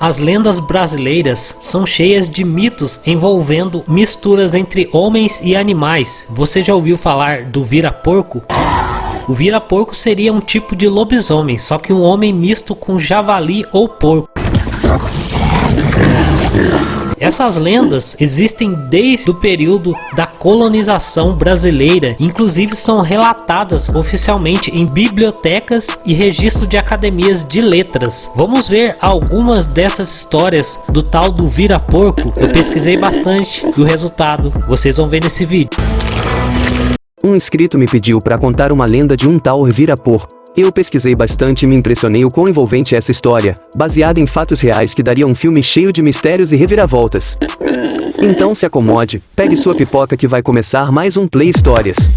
As lendas brasileiras são cheias de mitos envolvendo misturas entre homens e animais. Você já ouviu falar do vira-porco? O vira-porco seria um tipo de lobisomem, só que um homem misto com javali ou porco. Essas lendas existem desde o período da colonização brasileira, inclusive são relatadas oficialmente em bibliotecas e registro de academias de letras. Vamos ver algumas dessas histórias do tal do vira-porco. Eu pesquisei bastante e o resultado vocês vão ver nesse vídeo. Um inscrito me pediu para contar uma lenda de um tal vira-porco. Eu pesquisei bastante e me impressionei o quão envolvente é essa história, baseada em fatos reais que daria um filme cheio de mistérios e reviravoltas. Então se acomode, pegue sua pipoca que vai começar mais um Play Histórias.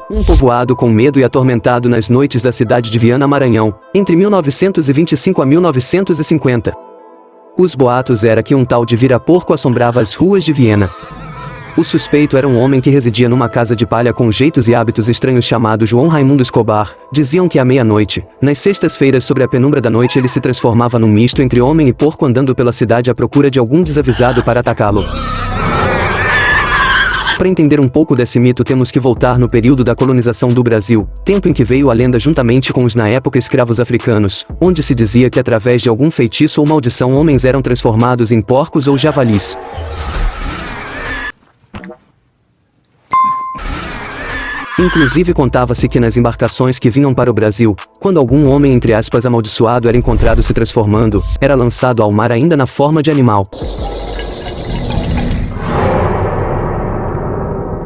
Um povoado com medo e atormentado nas noites da cidade de Viana, Maranhão, entre 1925 a 1950. Os boatos era que um tal de vira-porco assombrava as ruas de Viena. O suspeito era um homem que residia numa casa de palha com jeitos e hábitos estranhos chamado João Raimundo Escobar. Diziam que à meia-noite, nas sextas-feiras sobre a penumbra da noite, ele se transformava num misto entre homem e porco andando pela cidade à procura de algum desavisado para atacá-lo. Para entender um pouco desse mito temos que voltar no período da colonização do Brasil, tempo em que veio a lenda juntamente com os na época escravos africanos, onde se dizia que através de algum feitiço ou maldição homens eram transformados em porcos ou javalis. Inclusive contava-se que nas embarcações que vinham para o Brasil, quando algum homem entre aspas amaldiçoado era encontrado se transformando, era lançado ao mar ainda na forma de animal.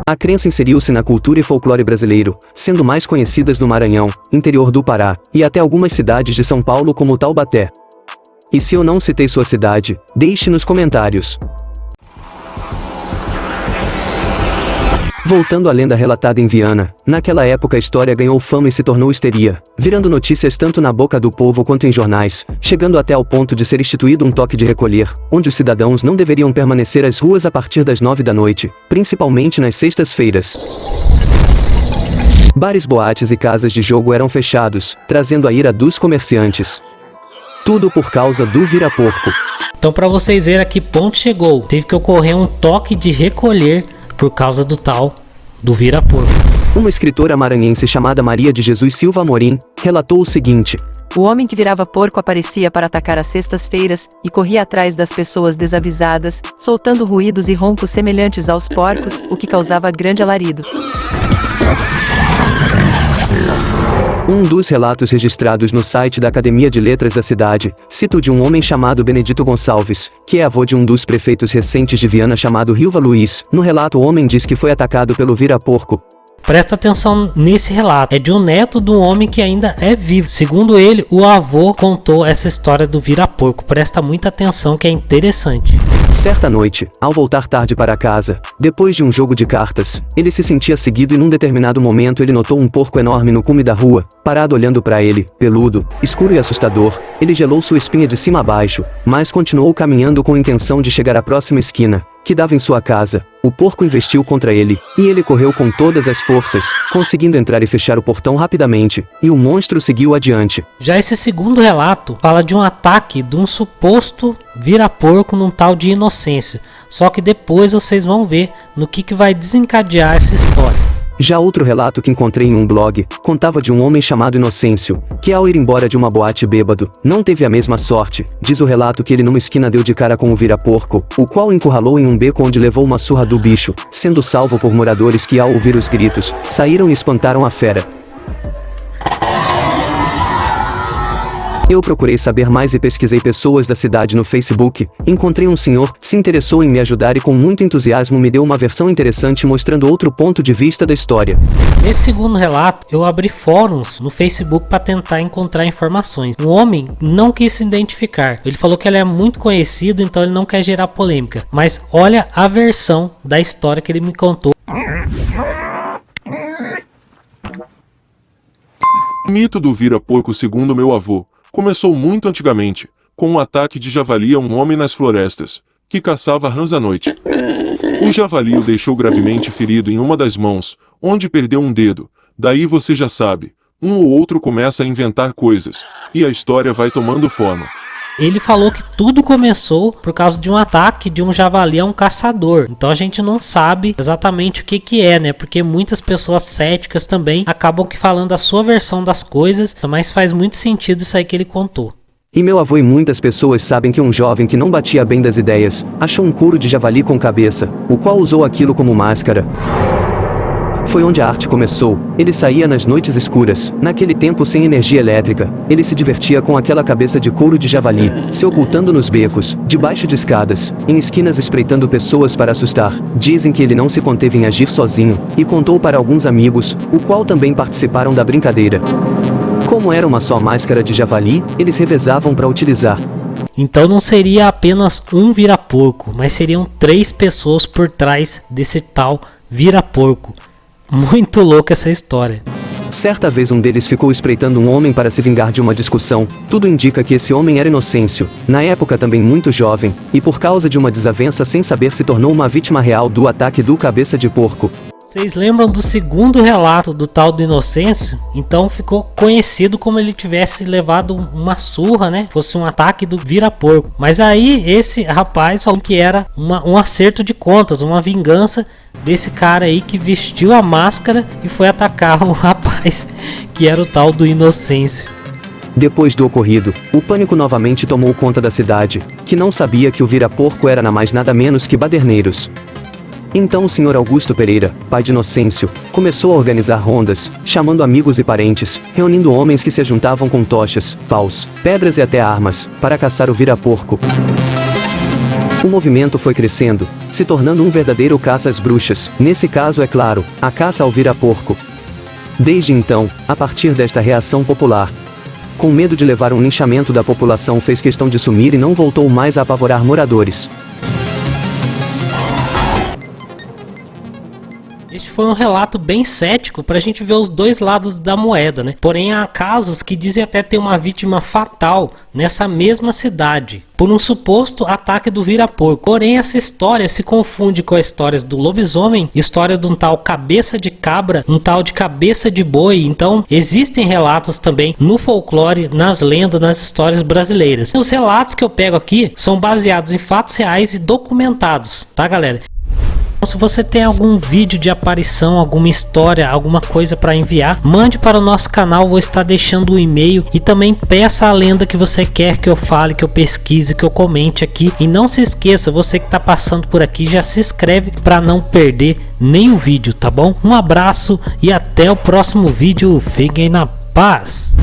A crença inseriu-se na cultura e folclore brasileiro, sendo mais conhecidas no Maranhão, interior do Pará, e até algumas cidades de São Paulo como Taubaté. E se eu não citei sua cidade, deixe nos comentários. Voltando à lenda relatada em Viana, naquela época a história ganhou fama e se tornou histeria, virando notícias tanto na boca do povo quanto em jornais, chegando até ao ponto de ser instituído um toque de recolher, onde os cidadãos não deveriam permanecer às ruas a partir das 9 da noite, principalmente nas sextas-feiras. Bares, boates e casas de jogo eram fechados, trazendo a ira dos comerciantes. Tudo por causa do vira-porco. Então, para vocês verem a que ponto chegou, teve que ocorrer um toque de recolher por causa do tal do vira-porco. Uma escritora maranhense chamada Maria de Jesus Silva Amorim relatou o seguinte: o homem que virava porco aparecia para atacar às sextas-feiras e corria atrás das pessoas desavisadas, soltando ruídos e roncos semelhantes aos porcos, o que causava grande alarido. Um dos relatos registrados no site da Academia de Letras da cidade, cita o de um homem chamado Benedito Gonçalves, que é avô de um dos prefeitos recentes de Viana chamado Rilva Luiz. No relato o homem diz que foi atacado pelo vira-porco. Presta atenção nesse relato, é de um neto de um homem que ainda é vivo. Segundo ele, o avô contou essa história do vira-porco. Presta muita atenção que é interessante. Certa noite, ao voltar tarde para casa, depois de um jogo de cartas, ele se sentia seguido e num determinado momento ele notou um porco enorme no cume da rua, parado olhando para ele, peludo, escuro e assustador. Ele gelou sua espinha de cima a baixo, mas continuou caminhando com a intenção de chegar à próxima esquina, que dava em sua casa. O porco investiu contra ele, e ele correu com todas as forças, conseguindo entrar e fechar o portão rapidamente, e o monstro seguiu adiante. Já esse segundo relato fala de um ataque de um suposto vira-porco num tal de Inocêncio, só que depois vocês vão ver no que vai desencadear essa história. Já outro relato que encontrei em um blog, contava de um homem chamado Inocêncio, que ao ir embora de uma boate bêbado, não teve a mesma sorte. Diz o relato que ele numa esquina deu de cara com o vira-porco, o qual o encurralou em um beco onde levou uma surra do bicho, sendo salvo por moradores que ao ouvir os gritos, saíram e espantaram a fera. Eu procurei saber mais e pesquisei pessoas da cidade no Facebook. Encontrei um senhor que se interessou em me ajudar e com muito entusiasmo me deu uma versão interessante mostrando outro ponto de vista da história. Nesse segundo relato, eu abri fóruns no Facebook para tentar encontrar informações. O homem não quis se identificar. Ele falou que ele é muito conhecido, então ele não quer gerar polêmica. Mas olha a versão da história que ele me contou. O mito do vira-porco, segundo meu avô, começou muito antigamente, com um ataque de javali a um homem nas florestas, que caçava rãs à noite. O javali o deixou gravemente ferido em uma das mãos, onde perdeu um dedo. Daí você já sabe, um ou outro começa a inventar coisas, e a história vai tomando forma. Ele falou que tudo começou por causa de um ataque de um javali a um caçador. Então a gente não sabe exatamente o que é, né? Porque muitas pessoas céticas também acabam que falando a sua versão das coisas, mas faz muito sentido isso aí que ele contou. E meu avô e muitas pessoas sabem que um jovem que não batia bem das ideias, achou um couro de javali com cabeça, o qual usou aquilo como máscara. Foi onde a arte começou. Ele saía nas noites escuras, naquele tempo sem energia elétrica. Ele se divertia com aquela cabeça de couro de javali, se ocultando nos becos, debaixo de escadas, em esquinas espreitando pessoas para assustar. Dizem que ele não se conteve em agir sozinho, e contou para alguns amigos, o qual também participaram da brincadeira. Como era uma só máscara de javali, eles revezavam para utilizar. Então não seria apenas um vira-porco, mas seriam 3 pessoas por trás desse tal vira-porco. Muito louca essa história. Certa vez um deles ficou espreitando um homem para se vingar de uma discussão. Tudo indica que esse homem era Inocêncio, na época também muito jovem, e por causa de uma desavença sem saber se tornou uma vítima real do ataque do cabeça de porco. Vocês lembram do segundo relato do tal do Inocêncio? Então ficou conhecido como ele tivesse levado uma surra, né? Fosse um ataque do vira-porco. Mas aí esse rapaz falou que era um acerto de contas, uma vingança desse cara aí que vestiu a máscara e foi atacar o rapaz que era o tal do Inocêncio. Depois do ocorrido, o pânico novamente tomou conta da cidade, que não sabia que o vira-porco era nada menos que Baderneiros. Então o Sr. Augusto Pereira, pai de Inocêncio, começou a organizar rondas, chamando amigos e parentes, reunindo homens que se juntavam com tochas, paus, pedras e até armas, para caçar o vira-porco. O movimento foi crescendo, se tornando um verdadeiro caça às bruxas, nesse caso é claro, a caça ao vira-porco. Desde então, a partir desta reação popular, com medo de levar um linchamento da população, fez questão de sumir e não voltou mais a apavorar moradores. Este foi um relato bem cético para a gente ver os dois lados da moeda, né? Porém há casos que dizem até ter uma vítima fatal nessa mesma cidade, por um suposto ataque do vira-porco. Porém essa história se confunde com as histórias do lobisomem, história de um tal cabeça de cabra, um tal de cabeça de boi. Então existem relatos também no folclore, nas lendas, nas histórias brasileiras. Os relatos que eu pego aqui são baseados em fatos reais e documentados, tá galera? Se você tem algum vídeo de aparição, alguma história, alguma coisa para enviar, mande para o nosso canal, vou estar deixando o e-mail, e também peça a lenda que você quer que eu fale, que eu pesquise, que eu comente aqui. E não se esqueça, você que está passando por aqui, já se inscreve para não perder nenhum vídeo, tá bom? Um abraço e até o próximo vídeo, fiquem na paz!